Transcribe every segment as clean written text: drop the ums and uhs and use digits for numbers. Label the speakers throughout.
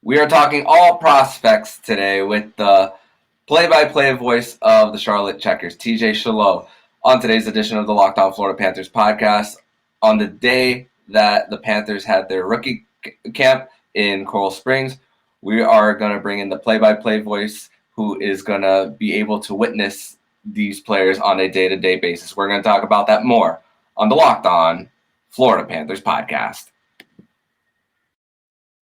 Speaker 1: We are talking all prospects today with the play-by-play voice of the Charlotte Checkers, TJ Chillot, on today's edition of the Locked On Florida Panthers podcast. On the day that the Panthers had their rookie camp in Coral Springs, we are going to bring in the play-by-play voice who is going to be able to witness these players on a day-to-day basis. We're going to talk about that more on the Locked On Florida Panthers podcast.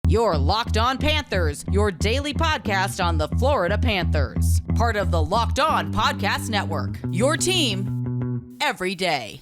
Speaker 2: Your Locked On Panthers, your daily podcast on the Florida Panthers. Part of the Locked On Podcast Network. Your team every day.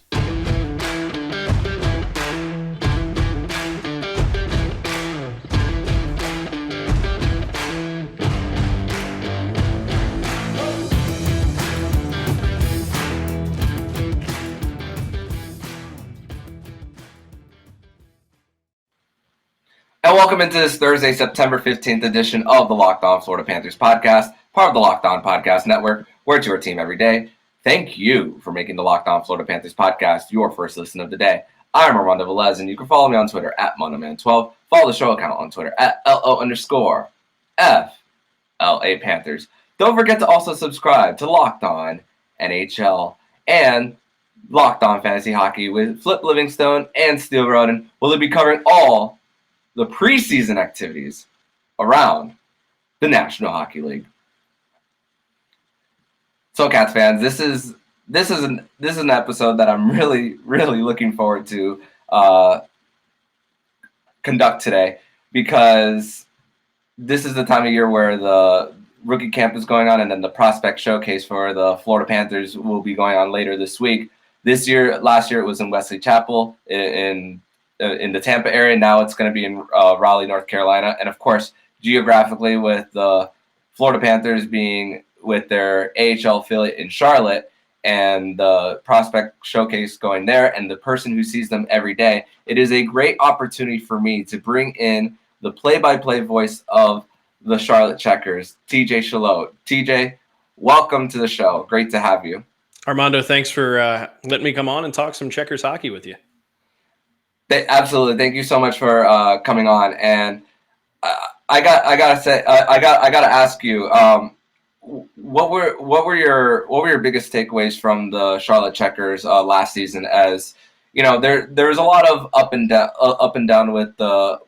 Speaker 1: And welcome into this Thursday, September 15th edition of the Locked On Florida Panthers podcast, part of the Locked On Podcast Network. We're to your team every day. Thank you for making the Locked On Florida Panthers podcast your first listen of the day. I'm Armando Velez, and you can follow me on Twitter at MondoMan12. Follow the show account on Twitter at LO_FLA Panthers. Don't forget to also subscribe to Locked On NHL and Locked On Fantasy Hockey with Flip Livingstone and Steel Roden. We'll be covering all the preseason activities around the National Hockey League. So, Cats fans, this is an episode that I'm really looking forward to conduct today, because this is the time of year where the rookie camp is going on, and then the prospect showcase for the Florida Panthers will be going on later this week. Last year it was in Wesley Chapel in the Tampa area. Now it's going to be in Raleigh, North Carolina. And of course, geographically, with the Florida Panthers being with their AHL affiliate in Charlotte and the prospect showcase going there and the person who sees them every day, it is a great opportunity for me to bring in the play-by-play voice of the Charlotte Checkers, TJ Chillot. TJ, welcome to the show. Great to have you.
Speaker 3: Armando, thanks for letting me come on and talk some Checkers hockey with you.
Speaker 1: Absolutely, thank you so much for coming on. And I gotta ask you, what were your biggest takeaways from the Charlotte Checkers last season? As you know, there was a lot of up and down with the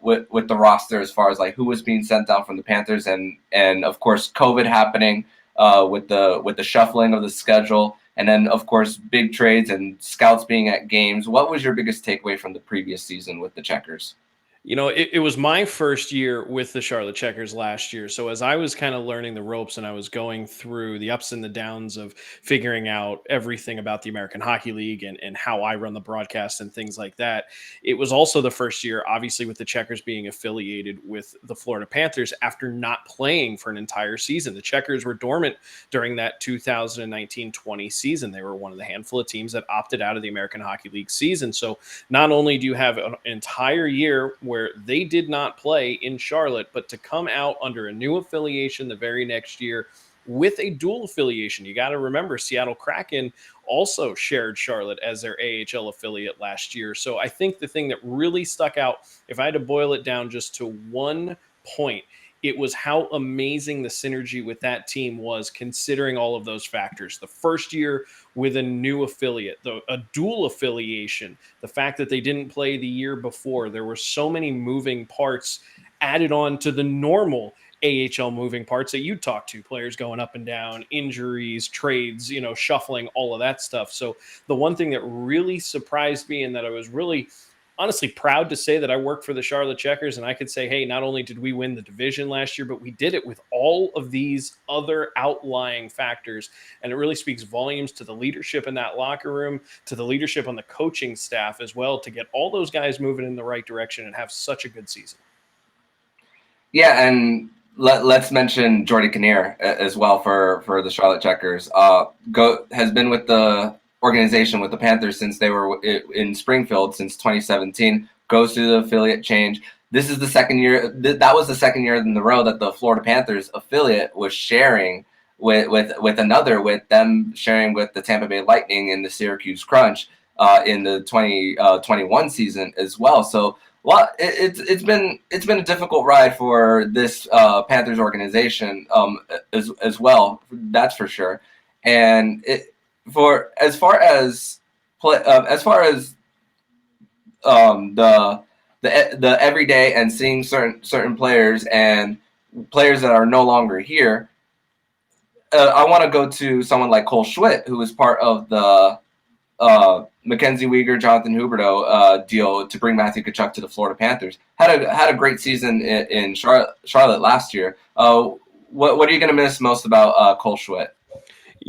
Speaker 1: roster as far as like who was being sent down from the Panthers, and of course COVID happening with the shuffling of the schedule. And then, of course, big trades and scouts being at games. What was your biggest takeaway from the previous season with the Checkers?
Speaker 3: You know, it was my first year with the Charlotte Checkers last year. So as I was kind of learning the ropes and I was going through the ups and the downs of figuring out everything about the American Hockey League and how I run the broadcast and things like that, it was also the first year, obviously, with the Checkers being affiliated with the Florida Panthers after not playing for an entire season. The Checkers were dormant during that 2019-20 season. They were one of the handful of teams that opted out of the American Hockey League season. So not only do you have an entire year where they did not play in Charlotte, but to come out under a new affiliation the very next year with a dual affiliation. You got to remember, Seattle Kraken also shared Charlotte as their AHL affiliate last year. So I think the thing that really stuck out, if I had to boil it down just to one point, it was how amazing the synergy with that team was, considering all of those factors. The first year with a new affiliate, a dual affiliation, the fact that they didn't play the year before, there were so many moving parts added on to the normal AHL moving parts that you talk to, players going up and down, injuries, trades, shuffling, all of that stuff. So the one thing that really surprised me and that I was really honestly proud to say that I work for the Charlotte Checkers, and I could say, hey, not only did we win the division last year, but we did it with all of these other outlying factors. And it really speaks volumes to the leadership in that locker room, to the leadership on the coaching staff as well, to get all those guys moving in the right direction and have such a good season.
Speaker 1: Yeah, and let's mention Geordie Kinnear as well for the Charlotte Checkers. Has been with the organization with the Panthers since they were in Springfield since 2017, goes through the affiliate change. This is the second year. That was the second year in a row that the Florida Panthers affiliate was sharing with another, with them sharing with the Tampa Bay Lightning and the Syracuse Crunch in the 2021 season as well. So Well, it's been a difficult ride for this Panthers organization as well. That's for sure. And for as far as play as far as the everyday and seeing certain players and players that are no longer here, I want to go to someone like Cole Schwitt, who was part of the Mackenzie Weegar, Jonathan Huberdeau deal to bring Matthew Tkachuk to the Florida Panthers. Had a great season in Charlotte last year. What are you going to miss most about Cole Schwitt?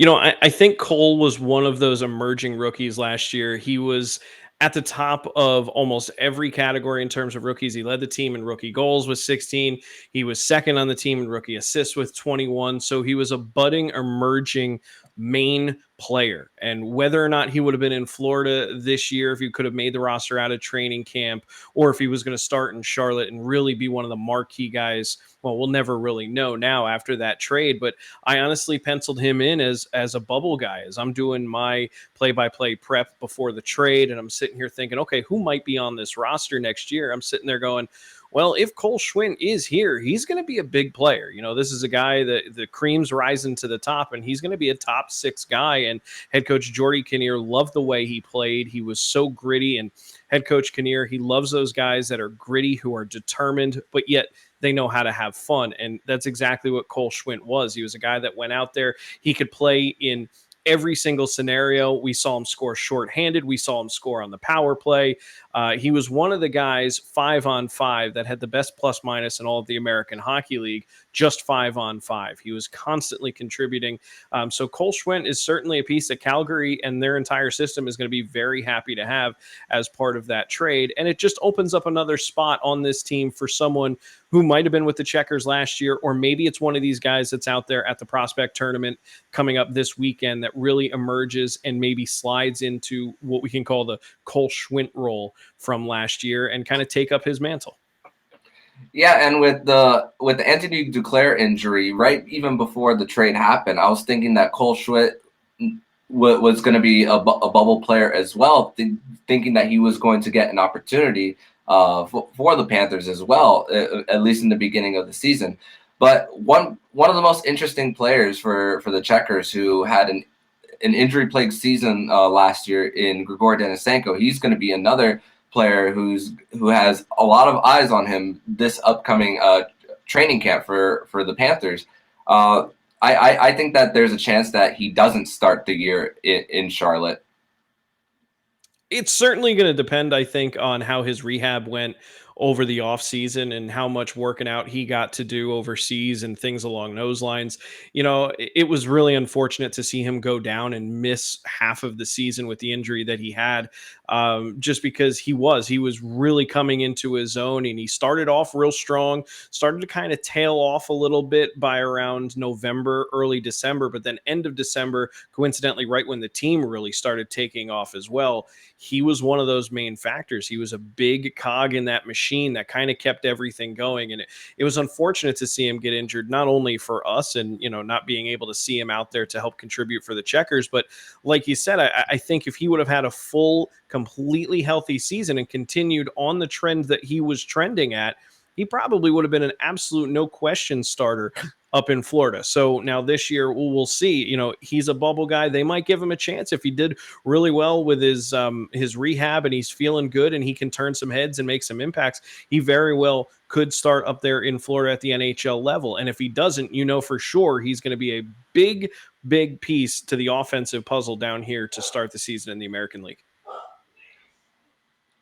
Speaker 3: I think Cole was one of those emerging rookies last year. He was at the top of almost every category in terms of rookies. He led the team in rookie goals with 16. He was second on the team in rookie assists with 21. So he was a budding, emerging main player. And whether or not he would have been in Florida this year, if he could have made the roster out of training camp, or if he was going to start in Charlotte and really be one of the marquee guys, well, we'll never really know now after that trade. But I honestly penciled him in as a bubble guy, as I'm doing my play-by-play prep before the trade. And I'm sitting here thinking, okay, who might be on this roster next year? I'm sitting there going, well, if Cole Schwitt is here, he's going to be a big player. This is a guy that the cream's rising to the top, and he's going to be a top 6 guy. And head coach Geordie Kinnear loved the way he played. He was so gritty. And head coach Kinnear, he loves those guys that are gritty, who are determined, but yet they know how to have fun. And that's exactly what Cole Schwitt was. He was a guy that went out there. He could play in every single scenario. We saw him score shorthanded. We saw him score on the power play. He was one of the guys 5-on-5 that had the best plus minus in all of the American Hockey League, just 5-on-5. He was constantly contributing. So Cole Schwitt is certainly a piece that Calgary and their entire system is going to be very happy to have as part of that trade. And it just opens up another spot on this team for someone who might have been with the Checkers last year, or maybe it's one of these guys that's out there at the prospect tournament coming up this weekend that really emerges and maybe slides into what we can call the Cole Schwitt role from last year and kind of take up his mantle.
Speaker 1: Yeah, and with the Anthony Duclair injury, right even before the trade happened, I was thinking that Cole Schwitt was going to be a bubble player as well, thinking that he was going to get an opportunity for the Panthers as well, at least in the beginning of the season. But one of the most interesting players for the Checkers, who had an injury-plagued season last year in Gregor Denisenko, he's going to be another player who has a lot of eyes on him this upcoming training camp for the Panthers. I think that there's a chance that he doesn't start the year in Charlotte.
Speaker 3: It's certainly going to depend, I think, on how his rehab went over the offseason and how much working out he got to do overseas and things along those lines. It was really unfortunate to see him go down and miss half of the season with the injury that he had, just because he was really coming into his own, and he started off real strong, started to kind of tail off a little bit by around November, early December, but then end of December, coincidentally, right when the team really started taking off as well, he was one of those main factors. He was a big cog in that machine that kind of kept everything going. And it was unfortunate to see him get injured, not only for us and, not being able to see him out there to help contribute for the Checkers, but like you said, I think if he would have had a full, completely healthy season and continued on the trend that he was trending at, he probably would have been an absolute no question starter up in Florida. So now this year we'll see. He's a bubble guy. They might give him a chance if he did really well with his rehab and he's feeling good and he can turn some heads and make some impacts. He very well could start up there in Florida at the NHL level. And if he doesn't, for sure he's going to be a big, big piece to the offensive puzzle down here to start the season in the American League.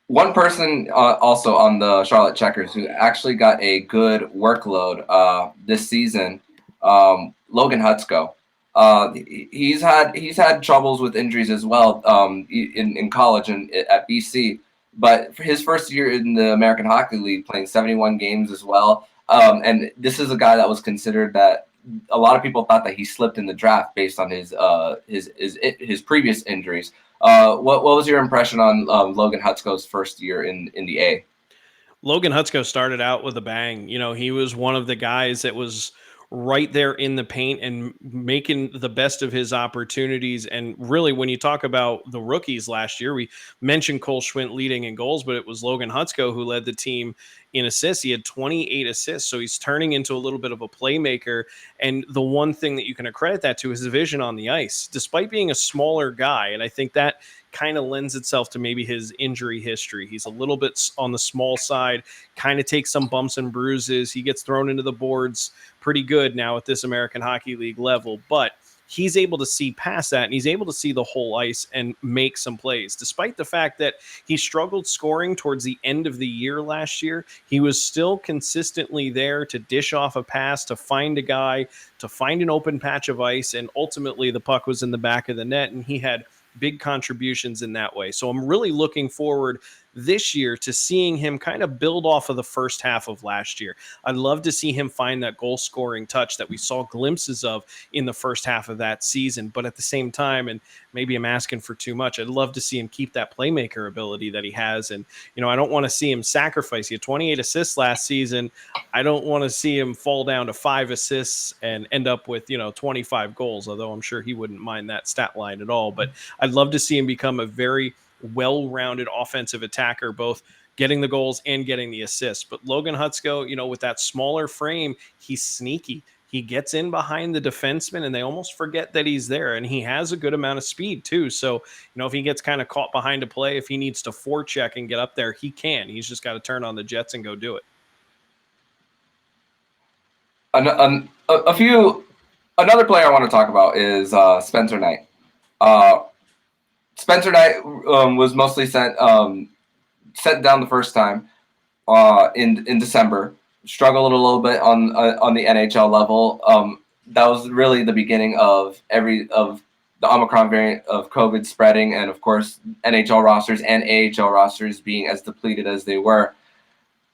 Speaker 1: One person also on the Charlotte Checkers who actually got a good workload this season, Logan Hutzko. He's had troubles with injuries as well in college and at BC. But for his first year in the American Hockey League, playing 71 games as well. And this is a guy that was considered that a lot of people thought that he slipped in the draft based on his previous injuries. What was your impression on Logan Hutzko's first year in the A?
Speaker 3: Logan Hutzko started out with a bang. He was one of the guys that was right there in the paint and making the best of his opportunities. And really, when you talk about the rookies last year, we mentioned Cole Schwint leading in goals, but it was Logan Hutzko who led the team in assists. He had 28 assists, so he's turning into a little bit of a playmaker. And the one thing that you can accredit that to is his vision on the ice, despite being a smaller guy. And I think that kind of lends itself to maybe his injury history. He's a little bit on the small side, kind of takes some bumps and bruises. He gets thrown into the boards pretty good now at this American Hockey League level, but he's able to see past that, and he's able to see the whole ice and make some plays. Despite the fact that he struggled scoring towards the end of the year last year, he was still consistently there to dish off a pass, to find a guy, to find an open patch of ice, and ultimately the puck was in the back of the net, and he had big contributions in that way. So I'm really looking forward this year to seeing him kind of build off of the first half of last year. I'd love to see him find that goal scoring touch that we saw glimpses of in the first half of that season. But at the same time, and maybe I'm asking for too much, I'd love to see him keep that playmaker ability that he has. And, I don't want to see him sacrifice. He had 28 assists last season. I don't want to see him fall down to 5 assists and end up with, 25 goals, although I'm sure he wouldn't mind that stat line at all. But I'd love to see him become a very well-rounded offensive attacker, both getting the goals and getting the assists. But Logan Hutzko, with that smaller frame, he's sneaky. He gets in behind the defenseman and they almost forget that he's there. And he has a good amount of speed too. So, if he gets kind of caught behind a play, if he needs to forecheck and get up there, he can. He's just got to turn on the jets and go do it.
Speaker 1: Another player I want to talk about is Spencer Knight. Spencer Knight was mostly sent down the first time in December. Struggled a little bit on the NHL level. That was really the beginning of the Omicron variant of COVID spreading, and of course NHL rosters and AHL rosters being as depleted as they were.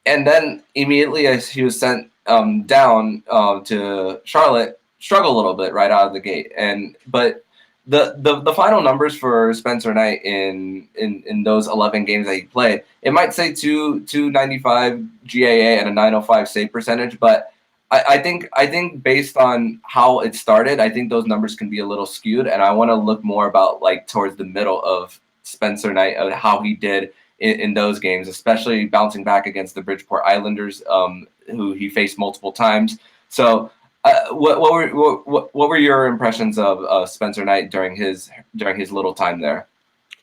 Speaker 1: And then immediately as he was sent down to Charlotte, struggled a little bit right out of the gate. But the final numbers for Spencer Knight in those 11 games that he played, it might say 295 GAA and a 905 save percentage, but I think based on how it started, I think those numbers can be a little skewed, and I want to look more about towards the middle of Spencer Knight, how he did in those games, especially bouncing back against the Bridgeport Islanders, who he faced multiple times. So. What were your impressions of Spencer Knight during his little time there?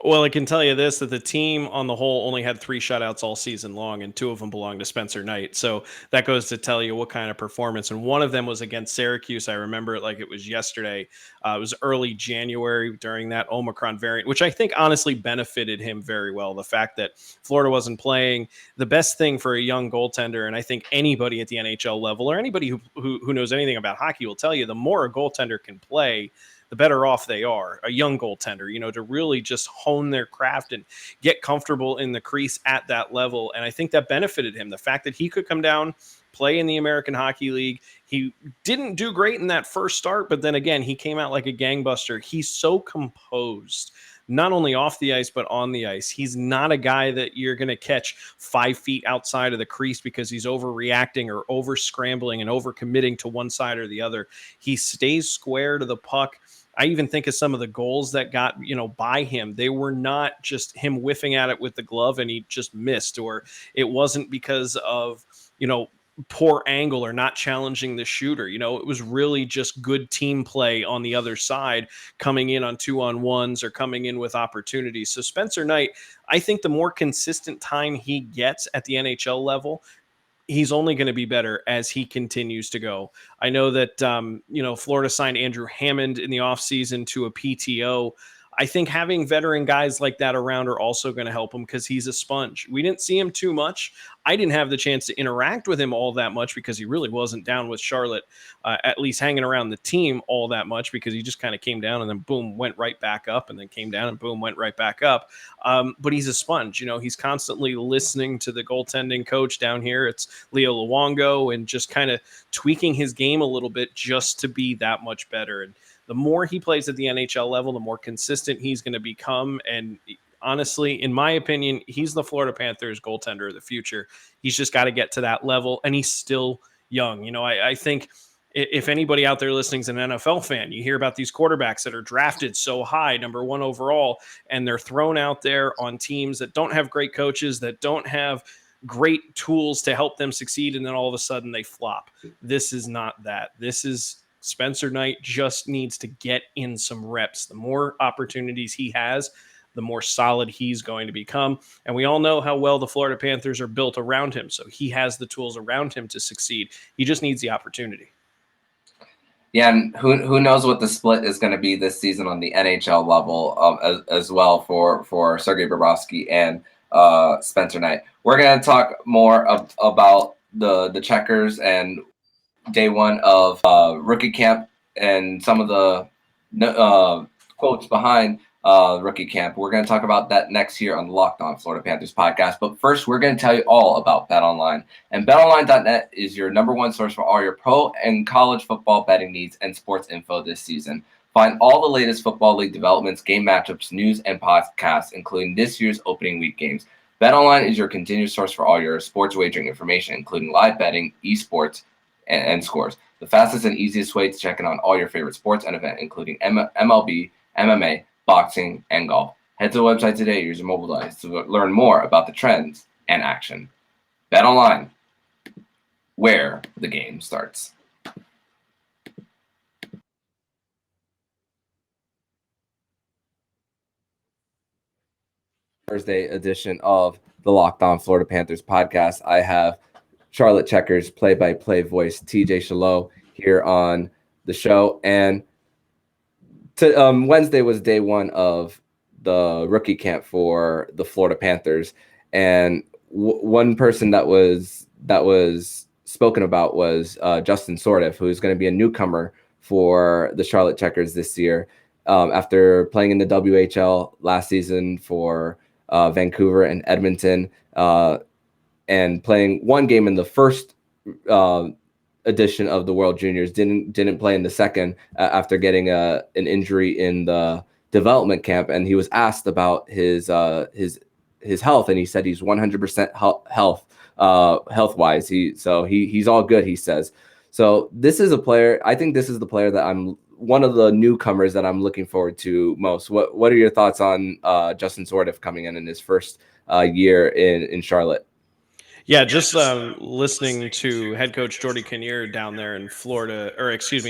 Speaker 3: Well, I can tell you this, that the team on the whole only had 3 shutouts all season long, and 2 of them belonged to Spencer Knight. So that goes to tell you what kind of performance. And one of them was against Syracuse. I remember it like it was yesterday. It was early January during that Omicron variant, which I think honestly benefited him very well. The fact that Florida wasn't playing, the best thing for a young goaltender, and I think anybody at the NHL level or anybody who knows anything about hockey will tell you, the more a goaltender can play, the better off they are, a young goaltender, to really just hone their craft and get comfortable in the crease at that level. And I think that benefited him. The fact that he could come down, play in the American Hockey League. He didn't do great in that first start, but then again, he came out like a gangbuster. He's so composed, not only off the ice, but on the ice. He's not a guy that you're going to catch 5 feet outside of the crease because he's overreacting or over scrambling and over committing to one side or the other. He stays square to the puck. I even think of some of the goals that got, by him. They were not just him whiffing at it with the glove and he just missed, or it wasn't because of, poor angle or not challenging the shooter. It was really just good team play on the other side, coming in on 2-on-1s or coming in with opportunities. So Spencer Knight, I think the more consistent time he gets at the NHL level, he's only going to be better as he continues to go. I know that, Florida signed Andrew Hammond in the offseason to a PTO. I think having veteran guys like that around are also going to help him because he's a sponge. We didn't see him too much. I didn't have the chance to interact with him all that much because he really wasn't down with Charlotte, at least hanging around the team all that much, because he just kind of came down and then boom, went right back up, and then came down and boom, went right back up. But he's a sponge. He's constantly listening to the goaltending coach down here. It's Leo Luongo, and just kind of tweaking his game a little bit just to be that much better. And the more he plays at the NHL level, the more consistent he's going to become. And honestly, in my opinion, he's the Florida Panthers goaltender of the future. He's just got to get to that level, and he's still young. I think If anybody out there listening is an NFL fan, you hear about these quarterbacks that are drafted so high, number 1 overall, and they're thrown out there on teams that don't have great coaches, that don't have great tools to help them succeed, and then all of a sudden they flop. This is not that. This is Spencer Knight just needs to get in some reps. The more opportunities he has, the more solid he's going to become. And we all know how well the Florida Panthers are built around him. So he has the tools around him to succeed. He just needs the opportunity.
Speaker 1: Yeah, and who knows what the split is going to be this season on the NHL level as well for Sergei Bobrovsky and Spencer Knight. We're going to talk more about the Checkers and day one of rookie camp and some of the quotes behind rookie camp. We're going to talk about that next year on the Locked On Florida Panthers podcast. But first, we're going to tell you all about BetOnline. And BetOnline.net is your number one source for all your pro and college football betting needs and sports info this season. Find all the latest football league developments, game matchups, news, and podcasts, including this year's opening week games. BetOnline is your continuous source for all your sports wagering information, including live betting, esports, and scores. The fastest and easiest way to check in on all your favorite sports and events, including MLB, MMA, boxing, and golf. Head to the website today, use your mobile device to learn more about the trends and action. BetOnline, where the game starts. Thursday edition of the Locked On Florida Panthers podcast. I have Charlotte Checkers play-by-play voice TJ Chillot here on the show, and Wednesday was day one of the rookie camp for the Florida Panthers, and one person that was spoken about was Justin Sordiff, who is going to be a newcomer for the Charlotte Checkers this year after playing in the WHL last season for Vancouver and Edmonton, and playing one game in the first edition of the World Juniors. Didn't play in the second after getting an injury in the development camp, and he was asked about his health, and he said he's 100% health-wise. He's all good, he says. So this is a player. I think this is the player that I'm one of the newcomers that I'm looking forward to most. What are your thoughts on Justin Sordiff coming in his first year in Charlotte?
Speaker 3: Yeah, just listening to head coach Geordie Kinnear down there in Florida,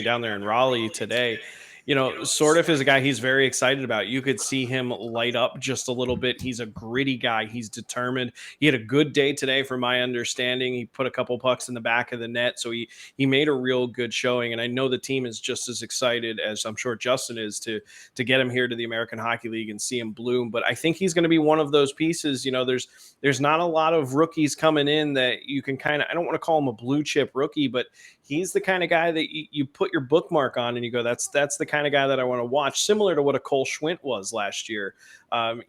Speaker 3: down there in Raleigh today. You know, Sordiff is a guy he's very excited about. You could see him light up just a little bit. He's a gritty guy. He's determined. He had a good day today, from my understanding. He put a couple pucks in the back of the net, so he made a real good showing. And I know the team is just as excited as I'm sure Justin is to get him here to the American Hockey League and see him bloom. But I think he's going to be one of those pieces. You know, there's not a lot of rookies coming in that you can kind of, I don't want to call him a blue chip rookie, but he's the kind of guy that you put your bookmark on and you go, that's the kind of guy that I want to watch, similar to what a Cole Schwint was last year.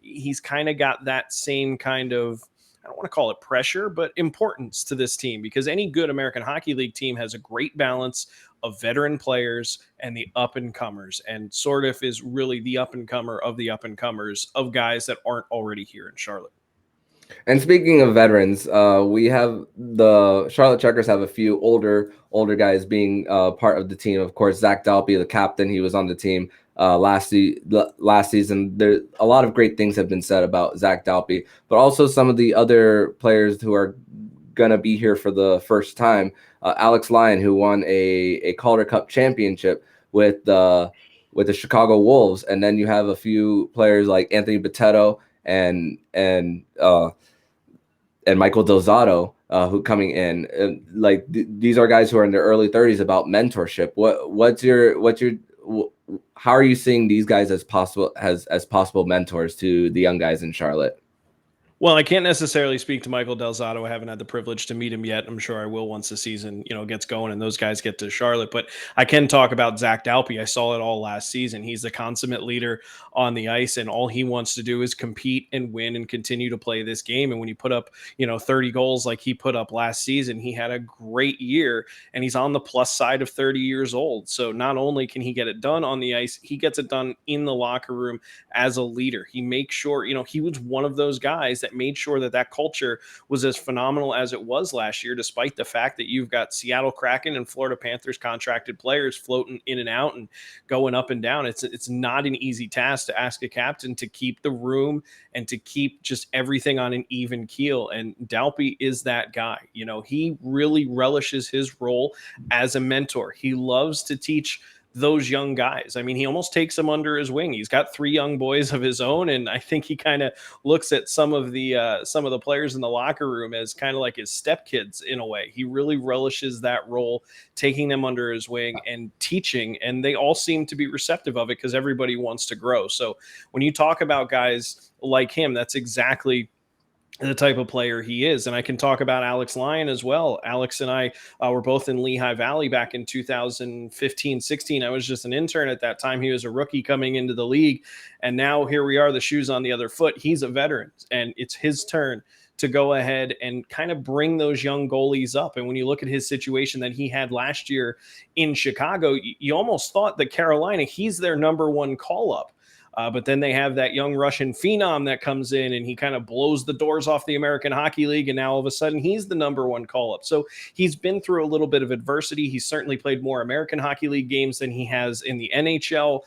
Speaker 3: He's kind of got that same kind of, I don't want to call it pressure, but importance to this team, because any good American Hockey League team has a great balance of veteran players and the up-and-comers. And Sordiff is really the up-and-comer of the up-and-comers of guys that aren't already here in Charlotte.
Speaker 1: And speaking of veterans, we have the Charlotte Checkers have a few older guys being part of the team. Of course, Zach Dalpe, the captain, he was on the team last season. There a lot of great things have been said about Zach Dalpe, but also some of the other players who are gonna be here for the first time. Alex Lyon, who won a Calder Cup championship with the Chicago Wolves, and then you have a few players like Anthony Botetto and Michael Delzato, who coming in, these are guys who are in their early 30s. About mentorship, how are you seeing these guys as possible mentors to the young guys in Charlotte?
Speaker 3: Well, I can't necessarily speak to Michael Delzato. I haven't had the privilege to meet him yet. I'm sure I will once the season, gets going and those guys get to Charlotte. But I can talk about Zach Dalpe. I saw it all last season. He's the consummate leader on the ice, and all he wants to do is compete and win and continue to play this game. And when you put up, 30 goals like he put up last season, he had a great year, and he's on the plus side of 30 years old. So not only can he get it done on the ice, he gets it done in the locker room as a leader. He makes sure, he was one of those guys that that made sure that that culture was as phenomenal as it was last year, despite the fact that you've got Seattle Kraken and Florida Panthers contracted players floating in and out and going up and down. It's not an easy task to ask a captain to keep the room and to keep just everything on an even keel. And Dalpe is that guy. You know, he really relishes his role as a mentor. He loves to teach those young guys. I mean, he almost takes them under his wing. He's got 3 young boys of his own, and I think he kind of looks at some of the players in the locker room as kind of like his stepkids in a way. He really relishes that role, taking them under his wing and teaching, and they all seem to be receptive of it because everybody wants to grow. So when you talk about guys like him, that's exactly the type of player he is. And I can talk about Alex Lyon as well. Alex and I were both in Lehigh Valley back in 2015-16. I was just an intern at that time. He was a rookie coming into the league. And now here we are, the shoes on the other foot. He's a veteran, and it's his turn to go ahead and kind of bring those young goalies up. And when you look at his situation that he had last year in Chicago, you almost thought that Carolina, he's their number one call-up. But then they have that young Russian phenom that comes in and he kind of blows the doors off the American Hockey League. And now all of a sudden he's the number one call-up. So he's been through a little bit of adversity. He's certainly played more American Hockey League games than he has in the NHL,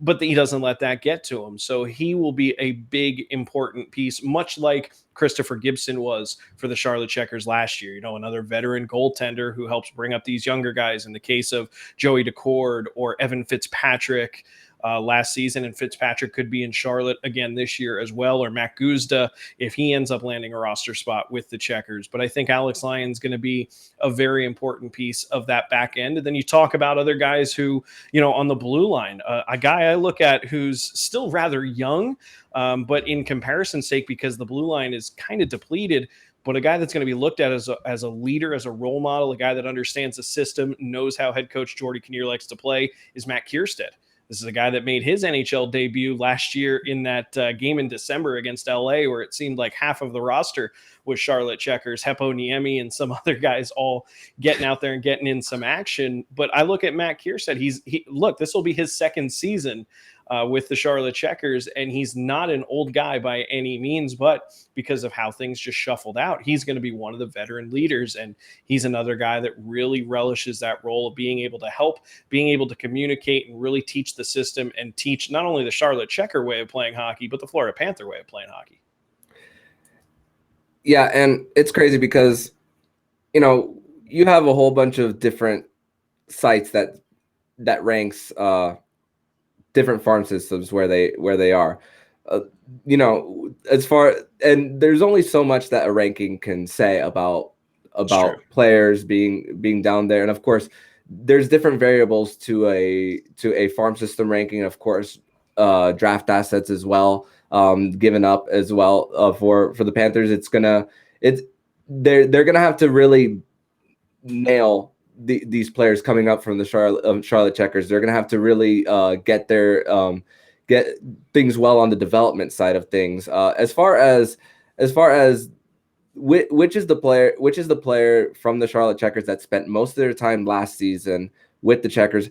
Speaker 3: but he doesn't let that get to him. So he will be a big, important piece, much like Christopher Gibson was for the Charlotte Checkers last year. You know, another veteran goaltender who helps bring up these younger guys in the case of Joey Decord or Evan Fitzpatrick last season, and Fitzpatrick could be in Charlotte again this year as well, or Matt Guzda if he ends up landing a roster spot with the Checkers. But I think Alex Lyon's going to be a very important piece of that back end. And then you talk about other guys who, you know, on the blue line, a guy I look at who's still rather young, but in comparison's sake, because the blue line is kind of depleted, but a guy that's going to be looked at as a leader, as a role model, a guy that understands the system, knows how head coach Geordie Kinnear likes to play, is Matt Kierstead. This is a guy that made his NHL debut last year in that game in December against LA, where it seemed like half of the roster was Charlotte Checkers, Hepo Niemi and some other guys all getting out there and getting in some action. But I look at Matt Kierstead. Look, this will be his second season with the Charlotte Checkers, and he's not an old guy by any means, but because of how things just shuffled out, he's going to be one of the veteran leaders, and he's another guy that really relishes that role of being able to help, being able to communicate and really teach the system and teach not only the Charlotte Checker way of playing hockey, but the Florida Panther way of playing hockey.
Speaker 1: Yeah, and it's crazy because, you know, you have a whole bunch of different sites that ranks different farm systems where they are, you know, and there's only so much that a ranking can say about players being down there. And of course there's different variables to a farm system ranking. Of course, draft assets as well, given up as well, for the Panthers. They're gonna have to really nail these players coming up from the Charlotte Checkers. They're going to have to really get things well on the development side of things. As far as which is the player from the Charlotte Checkers that spent most of their time last season with the Checkers,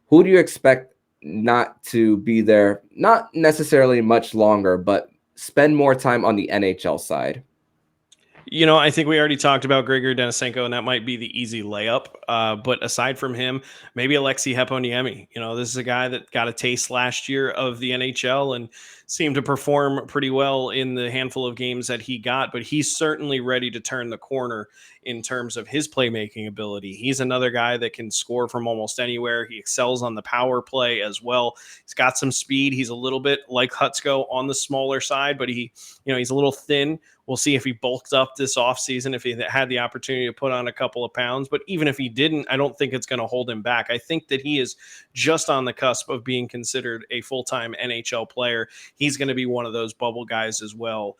Speaker 1: who do you expect not to be there, not necessarily much longer, but spend more time on the NHL side?
Speaker 3: You know, I think we already talked about Gregor Denisenko, and that might be the easy layup. But aside from him, maybe Alexei Heponiemi. You know, this is a guy that got a taste last year of the NHL and seemed to perform pretty well in the handful of games that he got. But he's certainly ready to turn the corner in terms of his playmaking ability. He's another guy that can score from almost anywhere. He excels on the power play as well. He's got some speed. He's a little bit like Hotzko on the smaller side, but he's a little thin. We'll see if he bulks up this offseason, if he had the opportunity to put on a couple of pounds. But even if he didn't, I don't think it's going to hold him back. I think that he is just on the cusp of being considered a full-time NHL player. He's going to be one of those bubble guys as well.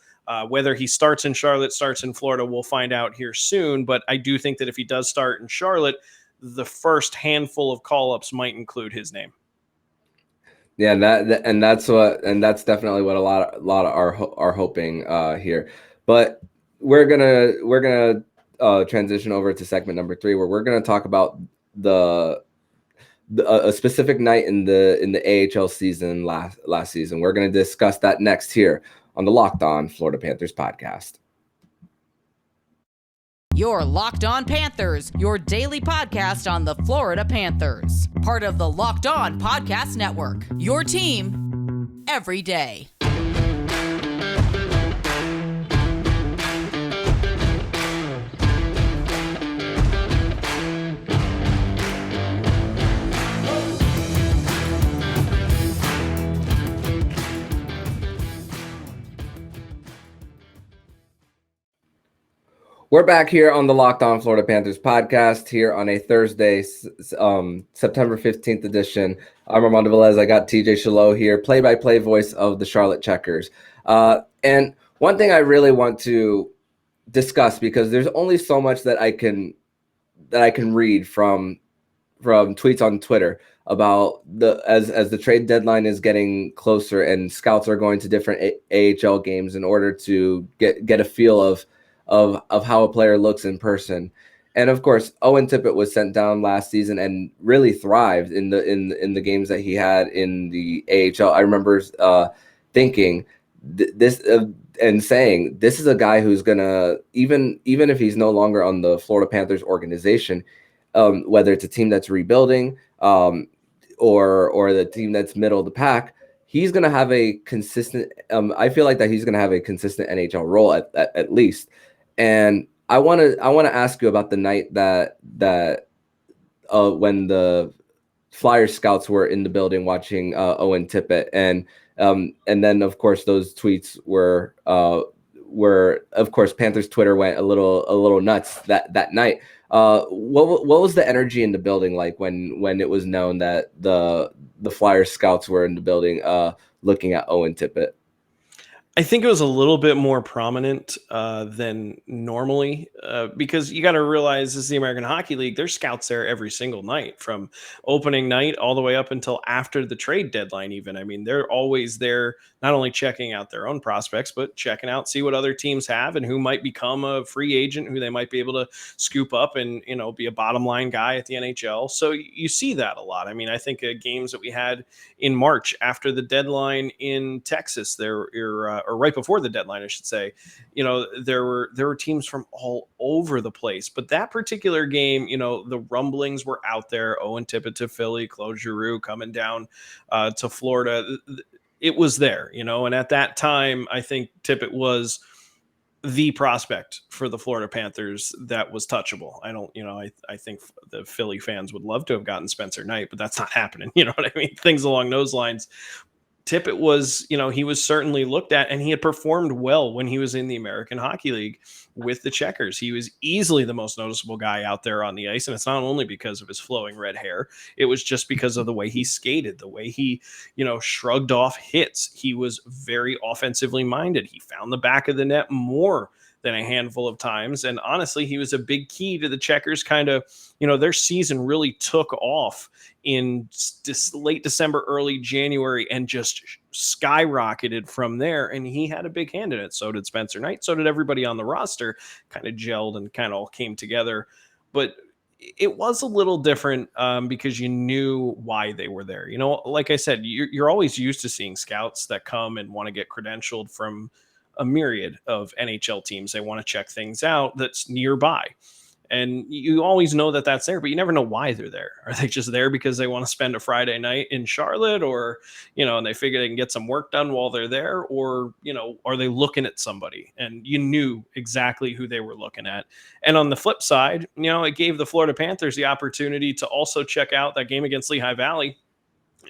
Speaker 3: Whether he starts in Charlotte, starts in Florida, we'll find out here soon. But I do think that if he does start in Charlotte, the first handful of call-ups might include his name.
Speaker 1: Yeah, that's definitely what a lot are hoping here. But we're gonna transition over to segment number 3, where we're gonna talk about a specific night in the AHL season last season. We're gonna discuss that next here on the Locked On Florida Panthers podcast.
Speaker 2: Your Locked On Panthers, your daily podcast on the Florida Panthers. Part of the Locked On Podcast Network. Your team every day.
Speaker 1: We're back here on the Locked On Florida Panthers podcast here on a Thursday, September 15th edition. I'm Armando Velez. I got TJ Chillot here, play-by-play voice of the Charlotte Checkers. And one thing I really want to discuss, because there's only so much that I can read from tweets on Twitter about as the trade deadline is getting closer and scouts are going to different AHL games in order to get a feel of how a player looks in person. And of course, Owen Tippett was sent down last season and really thrived in the games that he had in the AHL. I remember thinking this and saying, this is a guy who's gonna, even if he's no longer on the Florida Panthers organization, whether it's a team that's rebuilding or the team that's middle of the pack, he's going to have a consistent, I feel like that he's going to have a consistent NHL role at least. And I want to ask you about the night that when the Flyers scouts were in the building watching Owen Tippett, and then of course those tweets were of course Panthers Twitter went a little nuts that night. What was the energy in the building like when it was known that the Flyers scouts were in the building looking at Owen Tippett?
Speaker 3: I think it was a little bit more prominent than normally because you got to realize this is the American Hockey League. There's scouts there every single night from opening night all the way up until after the trade deadline even. I mean, they're always there not only checking out their own prospects, but checking out, see what other teams have and who might become a free agent, who they might be able to scoop up and, be a bottom line guy at the NHL. So you see that a lot. I mean, I think games that we had in March after the deadline in Texas, or right before the deadline, I should say, there were teams from all over the place. But that particular game, the rumblings were out there. Owen Tippett to Philly, Claude Giroux coming down to Florida. It was there, and at that time, I think Tippett was the prospect for the Florida Panthers that was touchable. I think the Philly fans would love to have gotten Spencer Knight, but that's not happening. You know what I mean? Things along those lines. Tippett was, he was certainly looked at, and he had performed well when he was in the American Hockey League with the Checkers. He was easily the most noticeable guy out there on the ice, and it's not only because of his flowing red hair. It was just because of the way he skated, the way he, shrugged off hits. He was very offensively minded. He found the back of the net more than a handful of times, and honestly, he was a big key to the Checkers kind of, their season really took off in late December, early January, and just skyrocketed from there. And he had a big hand in it. So did Spencer Knight. So did everybody on the roster. Kind of gelled and kind of all came together. But it was a little different because you knew why they were there. Like I said, you're always used to seeing scouts that come and want to get credentialed from a myriad of NHL teams. They want to check things out that's nearby. And you always know that that's there, but you never know why they're there. Are they just there because they want to spend a Friday night in Charlotte, or, and they figure they can get some work done while they're there, or, are they looking at somebody? And you knew exactly who they were looking at. And on the flip side, it gave the Florida Panthers the opportunity to also check out that game against Lehigh Valley.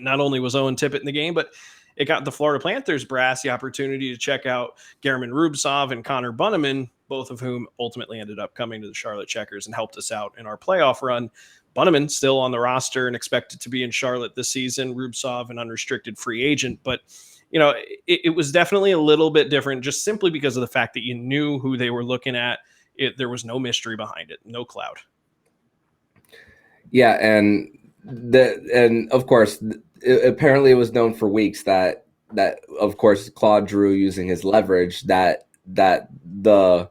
Speaker 3: Not only was Owen Tippett in the game, but it got the Florida Panthers brass the opportunity to check out German Rubtsov and Connor Bunneman, both of whom ultimately ended up coming to the Charlotte Checkers and helped us out in our playoff run. Bunneman still on the roster and expected to be in Charlotte this season. Rubtsov, an unrestricted free agent. But, it was definitely a little bit different just simply because of the fact that you knew who they were looking at. There was no mystery behind it, no cloud.
Speaker 1: Yeah, and of course, apparently it was known for weeks that of course Claude Giroux, using his leverage, that the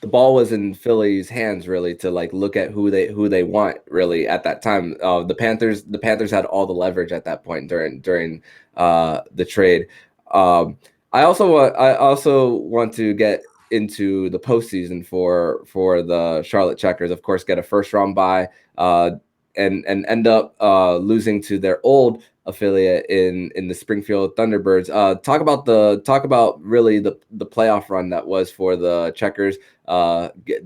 Speaker 1: the ball was in Philly's hands really to like look at who they want really at that time. The Panthers had all the leverage at that point during the trade. I also want to get into the postseason for the Charlotte Checkers. Of course, get a first round bye and end up losing to their old affiliate in the Springfield Thunderbirds. Talk about really the playoff run that was for the Checkers,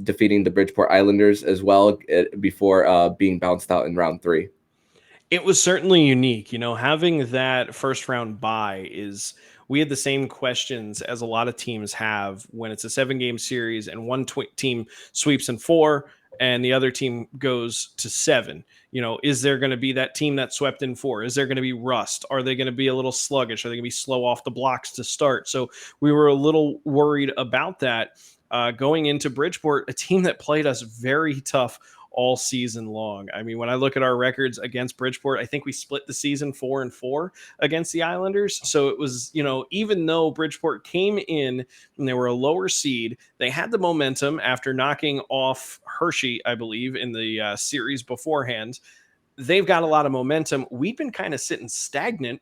Speaker 1: defeating the Bridgeport Islanders as well before being bounced out in round 3.
Speaker 3: It was certainly unique, having that first round bye we had the same questions as a lot of teams have when it's a 7-game series and one team sweeps in 4 and the other team goes to 7. Is there going to be that team that swept in 4? Is there going to be rust? Are they going to be a little sluggish? Are they going to be slow off the blocks to start? So we were a little worried about that going into Bridgeport, a team that played us very tough all season long. I mean, when I look at our records against Bridgeport, I think we split the season 4-4 against the Islanders. So it was, even though Bridgeport came in and they were a lower seed, they had the momentum after knocking off Hershey, I believe, in the series beforehand. They've got a lot of momentum. We've been kind of sitting stagnant,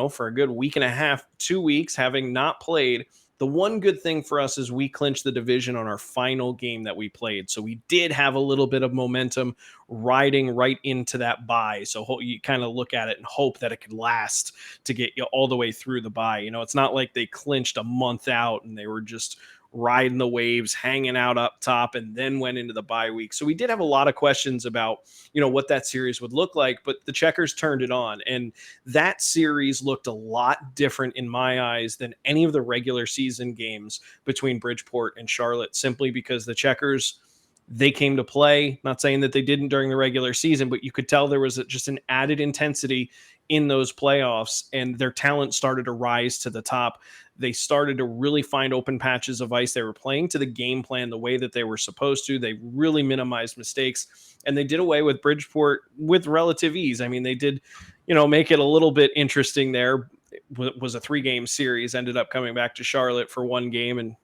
Speaker 3: for a good week and a half, 2 weeks, having not played. The one good thing for us is we clinched the division on our final game that we played. So we did have a little bit of momentum riding right into that bye. So you kind of look at it and hope that it could last to get you all the way through the bye. It's not like they clinched a month out and they were just riding the waves, hanging out up top, and then went into the bye week. So we did have a lot of questions about, what that series would look like, but the Checkers turned it on. And that series looked a lot different in my eyes than any of the regular season games between Bridgeport and Charlotte, simply because the Checkers, they came to play. Not saying that they didn't during the regular season, but you could tell there was just an added intensity in those playoffs, and their talent started to rise to the top. They started to really find open patches of ice. They were playing to the game plan the way that they were supposed to. They really minimized mistakes, and they did away with Bridgeport with relative ease. I mean, they did, make it a little bit interesting there. It was a 3-game series, ended up coming back to Charlotte for 1 game, and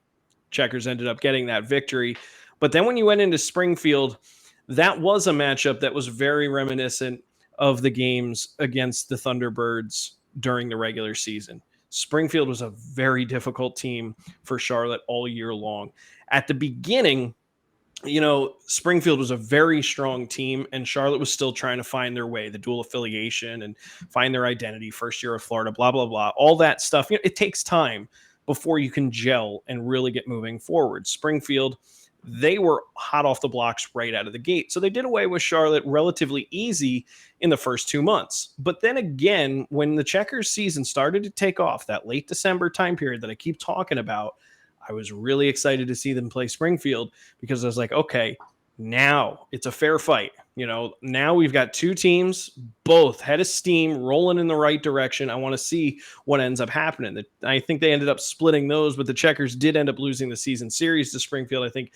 Speaker 3: Checkers ended up getting that victory. But then when you went into Springfield, that was a matchup that was very reminiscent of the games against the Thunderbirds during the regular season. Springfield was a very difficult team for Charlotte all year long. At the beginning, Springfield was a very strong team, and Charlotte was still trying to find their way, the dual affiliation and find their identity, first year of Florida, blah, blah, blah, all that stuff. It takes time before you can gel and really get moving forward. Springfield, they were hot off the blocks right out of the gate. So they did away with Charlotte relatively easy in the first 2 months. But then again, when the Checkers season started to take off, that late December time period that I keep talking about, I was really excited to see them play Springfield, because I was like, okay, now it's a fair fight. Now we've got 2 teams, both head of steam, rolling in the right direction. I want to see what ends up happening. I think they ended up splitting those, but the Checkers did end up losing the season series to Springfield. I think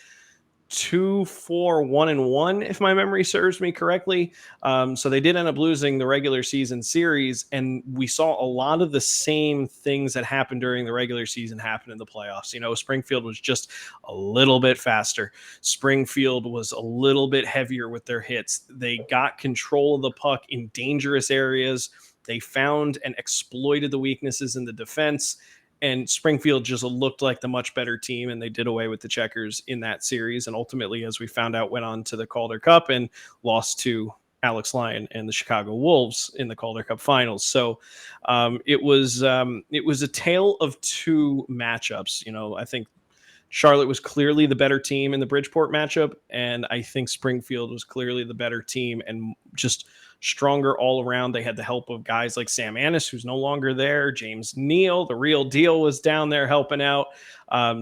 Speaker 3: 2-4-1-1, if my memory serves me correctly. So they did end up losing the regular season series, and we saw a lot of the same things that happened during the regular season happen in the playoffs. Springfield was just a little bit faster. Springfield was a little bit heavier with their hits. They got control of the puck in dangerous areas. They found and exploited the weaknesses in the defense. And Springfield just looked like the much better team, and they did away with the Checkers in that series. And ultimately, as we found out, went on to the Calder Cup and lost to Alex Lyon and the Chicago Wolves in the Calder Cup finals. So it was a tale of 2 matchups. I think Charlotte was clearly the better team in the Bridgeport matchup, and I think Springfield was clearly the better team and just stronger all around. They had the help of guys like Sam Annis, who's no longer there. James Neal, the real deal, was down there helping out.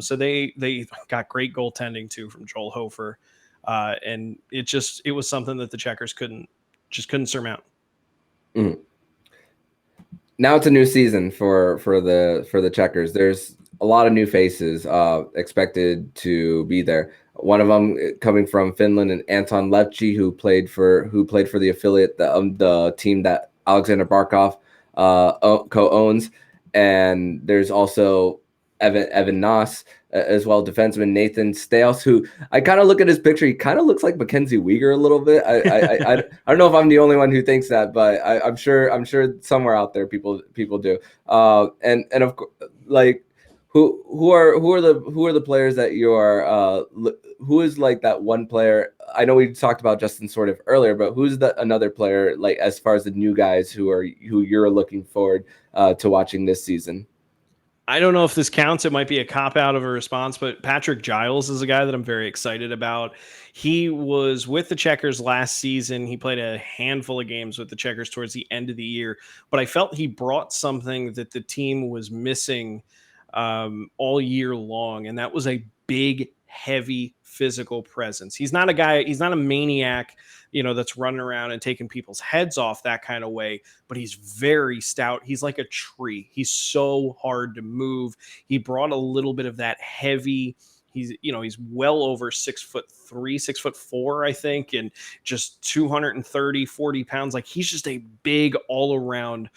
Speaker 3: So they got great goaltending too from Joel Hofer. And it was something that the Checkers couldn't surmount.
Speaker 1: Mm. Now it's a new season for the Checkers. There's a lot of new faces expected to be there. One of them coming from Finland, and Anton Lepchi, who played for the affiliate, the team that Alexander Barkov co-owns. And there's also Evan Noss, as well, defenseman Nathan Stales, who I kind of look at his picture. He kind of looks like Mackenzie Weegar a little bit. I don't know if I'm the only one who thinks that, but I'm sure somewhere out there people do. And of course, like who are the players that you are who is like that one player? I know we talked about Justin sort of earlier, but who's another player, like as far as the new guys who you're looking forward to watching this season?
Speaker 3: I don't know if this counts. It might be a cop out of a response, but Patrick Giles is a guy that I'm very excited about. He was with the Checkers last season. He played a handful of games with the Checkers towards the end of the year, but I felt he brought something that the team was missing all year long, and that was a big, heavy physical presence. He's not a maniac, that's running around and taking people's heads off that kind of way, but he's very stout. He's like a tree. He's so hard to move. He brought a little bit of that heavy. He's well over 6'3", 6'4", I think, and just 40 pounds. Like, he's just a big all around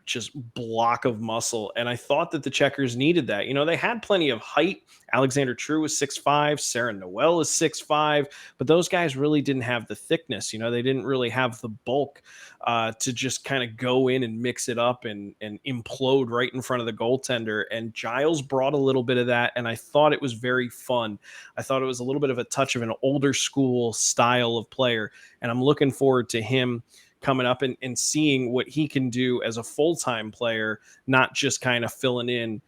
Speaker 3: just block of muscle. And I thought that the Checkers needed that. They had plenty of height. Alexander True was 6'5", Sarah Noel is 6'5", but those guys really didn't have the thickness. They didn't really have the bulk to just kind of go in and mix it up and implode right in front of the goaltender. And Giles brought a little bit of that, and I thought it was very fun. I thought it was a little bit of a touch of an older school style of player, and I'm looking forward to him coming up and seeing what he can do as a full-time player, not just kind of filling in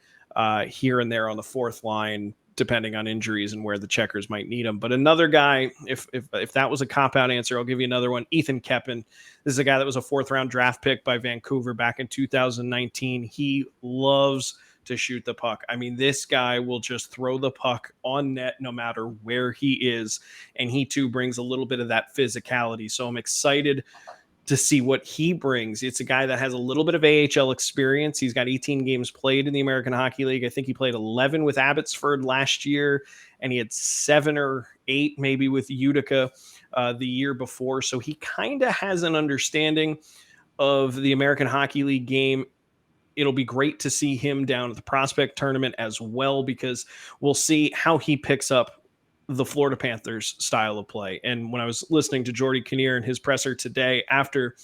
Speaker 3: here and there on the fourth line, depending on injuries and where the Checkers might need him. But another guy, if that was a cop-out answer, I'll give you another one. Ethan Keppen. This is a guy that was a fourth-round draft pick by Vancouver back in 2019. He loves to shoot the puck. I mean, this guy will just throw the puck on net no matter where he is, and he too brings a little bit of that physicality. So I'm excited to see what he brings. It's a guy that has a little bit of AHL experience. He's got 18 games played in the American Hockey League. I think he played 11 with Abbotsford last year, and he had 7 or 8 maybe with Utica the year before. So he kind of has an understanding of the American Hockey League game. It'll be great to see him down at the prospect tournament as well, because we'll see how he picks up the Florida Panthers style of play. And when I was listening to Geordie Kinnear in his presser today after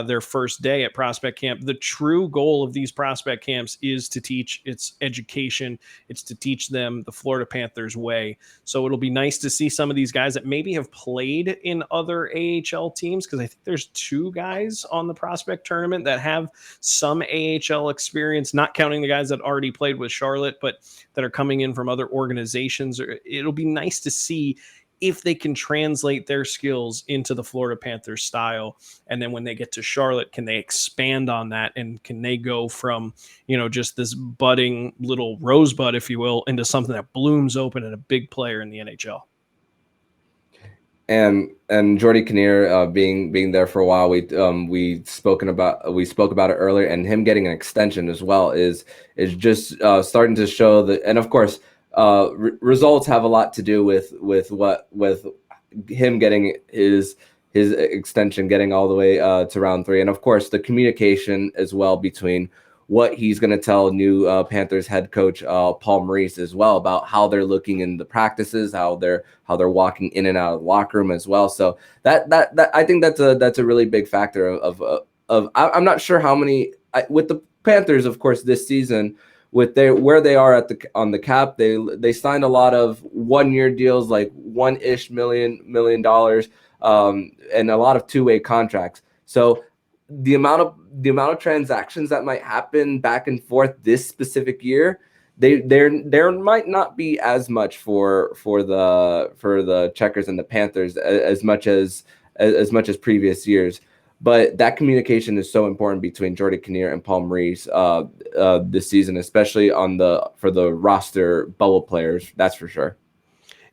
Speaker 3: their first day at prospect camp, the true goal of these prospect camps is to teach its education. It's to teach them the Florida Panthers way. So it'll be nice to see some of these guys that maybe have played in other AHL teams, because I think there's 2 guys on the prospect tournament that have some AHL experience, not counting the guys that already played with Charlotte, but that are coming in from other organizations. It'll be nice to see if they can translate their skills into the Florida Panthers style. And then when they get to Charlotte, can they expand on that? And can they go from, just this budding little rosebud, if you will, into something that blooms open and a big player in the NHL?
Speaker 1: And Geordie Kinnear being there for a while, we spoke about it earlier, and him getting an extension as well is just starting to show that. And of course, results have a lot to do with him getting his extension, getting all the way to round 3, and of course the communication as well between what he's going to tell new Panthers head coach Paul Maurice as well about how they're looking in the practices, how they're walking in and out of the locker room as well. So that I think that's a really big factor of I'm not sure how many with the Panthers, of course, this season. With where they are on the cap, they signed a lot of 1-year deals, like $1-ish million, and a lot of 2-way contracts. So the amount of transactions that might happen back and forth this specific year, there might not be as much for the Checkers and the Panthers as much as previous years. But that communication is so important between Geordie Kinnear and Paul Maurice this season, especially for the roster bubble players. That's for sure.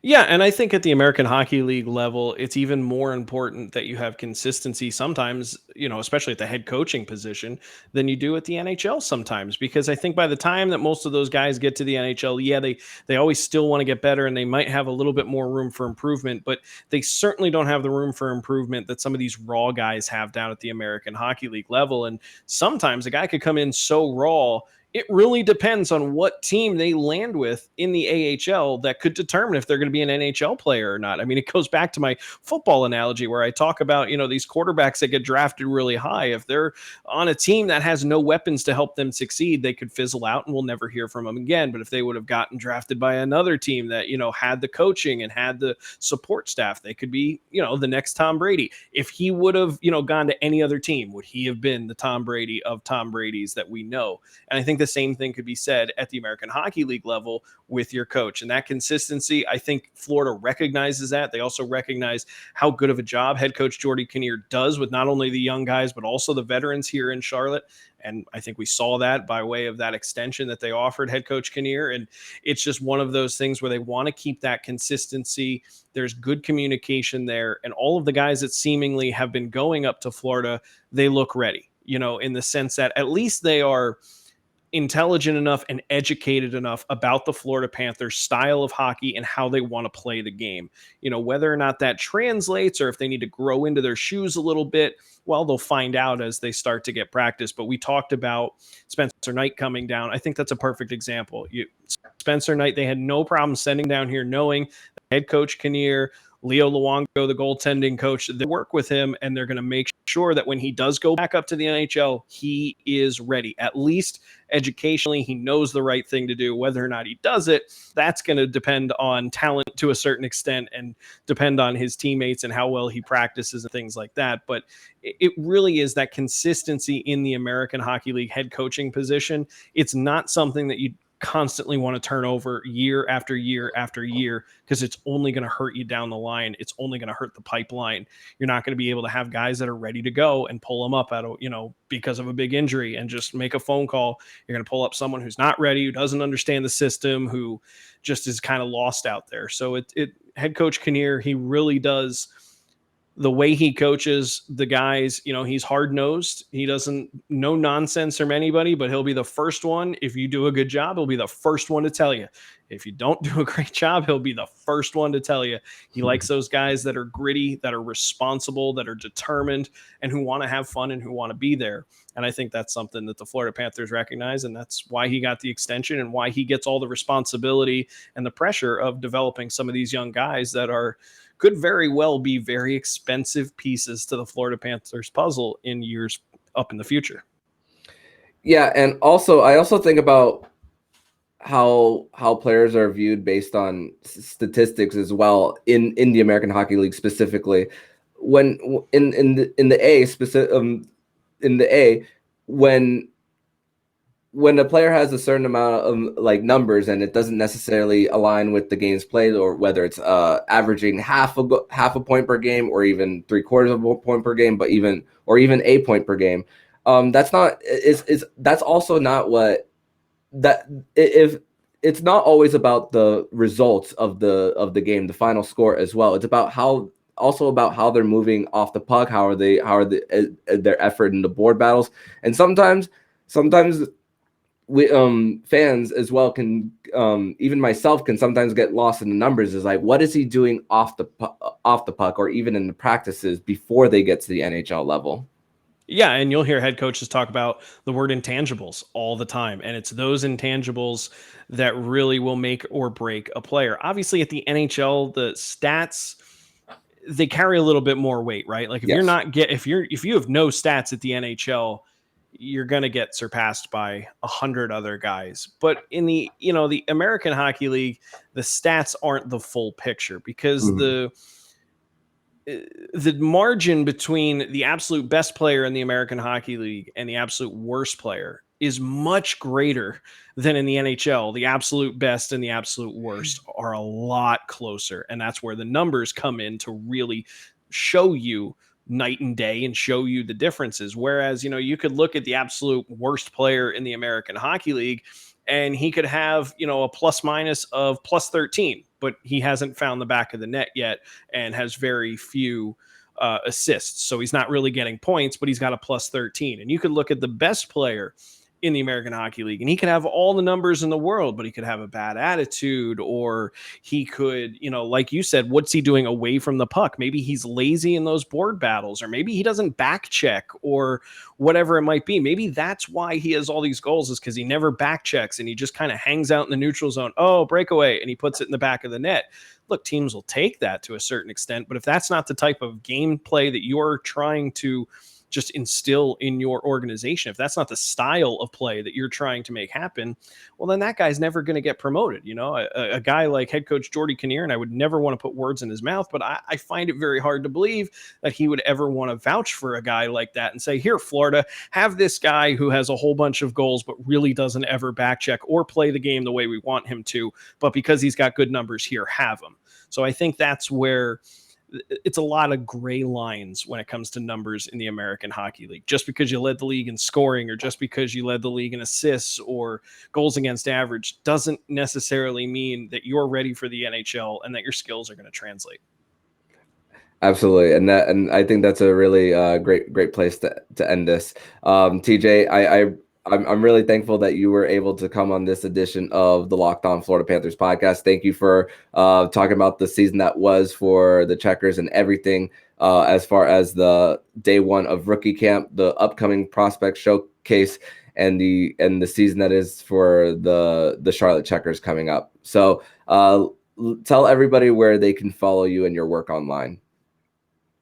Speaker 3: Yeah, and I think at the American Hockey League level, it's even more important that you have consistency sometimes, especially at the head coaching position, than you do at the NHL sometimes. Because I think by the time that most of those guys get to the NHL, yeah, they always still want to get better, and they might have a little bit more room for improvement, but they certainly don't have the room for improvement that some of these raw guys have down at the American Hockey League level. And sometimes a guy could come in so raw, it really depends on what team they land with in the AHL that could determine if they're going to be an NHL player or not. I mean, it goes back to my football analogy where I talk about, these quarterbacks that get drafted really high. If they're on a team that has no weapons to help them succeed, they could fizzle out and we'll never hear from them again. But if they would have gotten drafted by another team that, had the coaching and had the support staff, they could be, the next Tom Brady. If he would have, gone to any other team, would he have been the Tom Brady of Tom Brady's that we know? And I think the same thing could be said at the American Hockey League level with your coach. And that consistency, I think Florida recognizes that. They also recognize how good of a job head coach Geordie Kinnear does with not only the young guys, but also the veterans here in Charlotte. And I think we saw that by way of that extension that they offered head coach Kinnear. And it's just one of those things where they want to keep that consistency. There's good communication there. And all of the guys that seemingly have been going up to Florida, they look ready, in the sense that at least they are intelligent enough and educated enough about the Florida Panthers style of hockey and how they want to play the game. Whether or not that translates or if they need to grow into their shoes a little bit, well, they'll find out as they start to get practice. But we talked about Spencer Knight coming down. I think that's a perfect example. Spencer Knight, they had no problem sending down here knowing head coach Kinnear, Leo Luongo, the goaltending coach, they work with him and they're going to make sure that when he does go back up to the NHL, he is ready. At least educationally, he knows the right thing to do. Whether or not he does it, that's going to depend on talent to a certain extent and depend on his teammates and how well he practices and things like that. But it really is that consistency in the American Hockey League head coaching position. It's not something that you constantly want to turn over year after year after year, because it's only going to hurt you down the line. It's only going to hurt the pipeline. You're not going to be able to have guys that are ready to go and pull them up out of, because of a big injury and just make a phone call. You're going to pull up someone who's not ready, who doesn't understand the system, who just is kind of lost out there. So head coach Kinnear, he really does. The way he coaches the guys, he's hard-nosed. He doesn't no nonsense from anybody, but he'll be the first one. If you do a good job, he'll be the first one to tell you. If you don't do a great job, he'll be the first one to tell you. He likes those guys that are gritty, that are responsible, that are determined, and who want to have fun and who want to be there. And I think that's something that the Florida Panthers recognize, and that's why he got the extension and why he gets all the responsibility and the pressure of developing some of these young guys that could very well be very expensive pieces to the Florida Panthers puzzle in years up in the future.
Speaker 1: Yeah, and I also think about how players are viewed based on statistics as well in the American Hockey League specifically. When in the A when a player has a certain amount of numbers and it doesn't necessarily align with the game's played, or whether it's averaging half a point per game or even 3/4 of a point per game, but even a point per game, that's also not what that if it's not always about the results of the game, the final score as well. It's about how they're moving off the puck, how are their effort in the board battles, and sometimes we fans as well can even myself can sometimes get lost in the numbers. Is like, what is he doing off the puck or even in the practices before they get to the NHL level?
Speaker 3: Yeah, and you'll hear head coaches talk about the word intangibles all the time, and it's those intangibles that really will make or break a player. Obviously, at the NHL, the stats, they carry a little bit more weight, right? Like if you have no stats at the NHL, you're going to get surpassed by 100 other guys. But in the American Hockey League, the stats aren't the full picture, because the margin between the absolute best player in the American Hockey League and the absolute worst player is much greater than in the NHL. The absolute best and the absolute worst are a lot closer. And that's where the numbers come in to really show you night and day and show you the differences. Whereas, you could look at the absolute worst player in the American Hockey League and he could have, a plus minus of plus 13, but he hasn't found the back of the net yet and has very few assists. So he's not really getting points, but he's got a plus 13. And you could look at the best player in the American Hockey League, and he could have all the numbers in the world, but he could have a bad attitude, or he could, like you said, what's he doing away from the puck? Maybe he's lazy in those board battles, or maybe he doesn't back check, or whatever it might be. Maybe that's why he has all these goals, is because he never back checks and he just kind of hangs out in the neutral zone. Oh, breakaway, and he puts it in the back of the net. Look, teams will take that to a certain extent, but if that's not the type of gameplay that you're trying to just instill in your organization, if that's not the style of play that you're trying to make happen, well, then that guy's never going to get promoted. A guy like head coach Geordie Kinnear, and I would never want to put words in his mouth, but I find it very hard to believe that he would ever want to vouch for a guy like that and say, here, Florida, have this guy who has a whole bunch of goals, but really doesn't ever back check or play the game the way we want him to. But because he's got good numbers here, have him. So I think that's where it's a lot of gray lines when it comes to numbers in the American Hockey League. Just because you led the league in scoring, or just because you led the league in assists or goals against average, doesn't necessarily mean that you're ready for the NHL and that your skills are going to translate.
Speaker 1: Absolutely, and I think that's a really great place to end this. TJ, I'm really thankful that you were able to come on this edition of the Locked On Florida Panthers podcast. Thank you for talking about the season that was for the Checkers and everything as far as the day one of rookie camp, the upcoming prospect showcase, and the season that is for the Charlotte Checkers coming up. So tell everybody where they can follow you and your work online.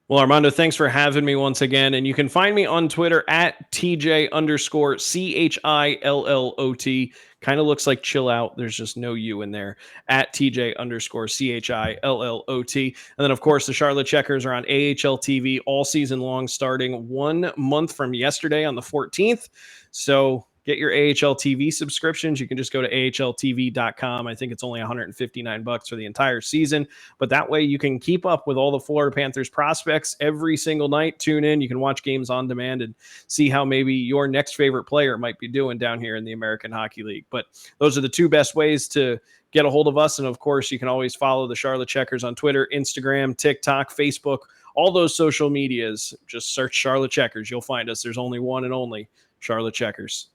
Speaker 3: Well, Armando, thanks for having me once again. And you can find me on Twitter at TJ_CHILLOT. Kind of looks like chill out. There's just no U in there. At TJ_CHILLOT. And then, of course, the Charlotte Checkers are on AHL TV all season long, starting 1 month from yesterday on the 14th. So get your AHL TV subscriptions. You can just go to ahltv.com. I think it's only $159 for the entire season, but that way you can keep up with all the Florida Panthers prospects every single night. Tune in. You can watch games on demand and see how maybe your next favorite player might be doing down here in the American Hockey League. But those are the two best ways to get a hold of us. And of course, you can always follow the Charlotte Checkers on Twitter, Instagram, TikTok, Facebook, all those social medias. Just search Charlotte Checkers. You'll find us. There's only one and only Charlotte Checkers.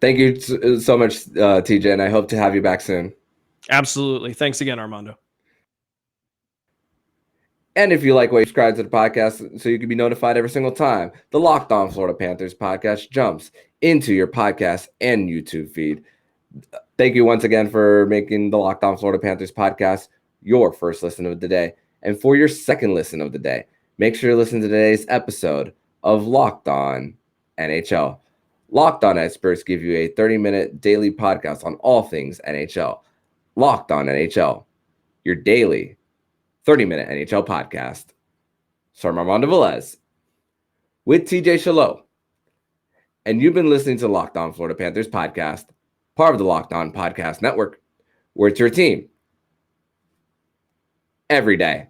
Speaker 1: Thank you so much, TJ, and I hope to have you back soon.
Speaker 3: Absolutely. Thanks again, Armando.
Speaker 1: And if you like what you subscribe to the podcast so you can be notified every single time the Locked On Florida Panthers podcast jumps into your podcast and YouTube feed. Thank you once again for making the Locked On Florida Panthers podcast your first listen of the day. And for your second listen of the day, make sure to listen to today's episode of Locked On NHL. Locked On Experts give you a 30-minute daily podcast on all things NHL. Locked On NHL, your daily 30-minute NHL podcast. So I'm Armando Velez with TJ Chillot, and you've been listening to Locked On Florida Panthers podcast, part of the Locked On Podcast Network, where it's your team every day.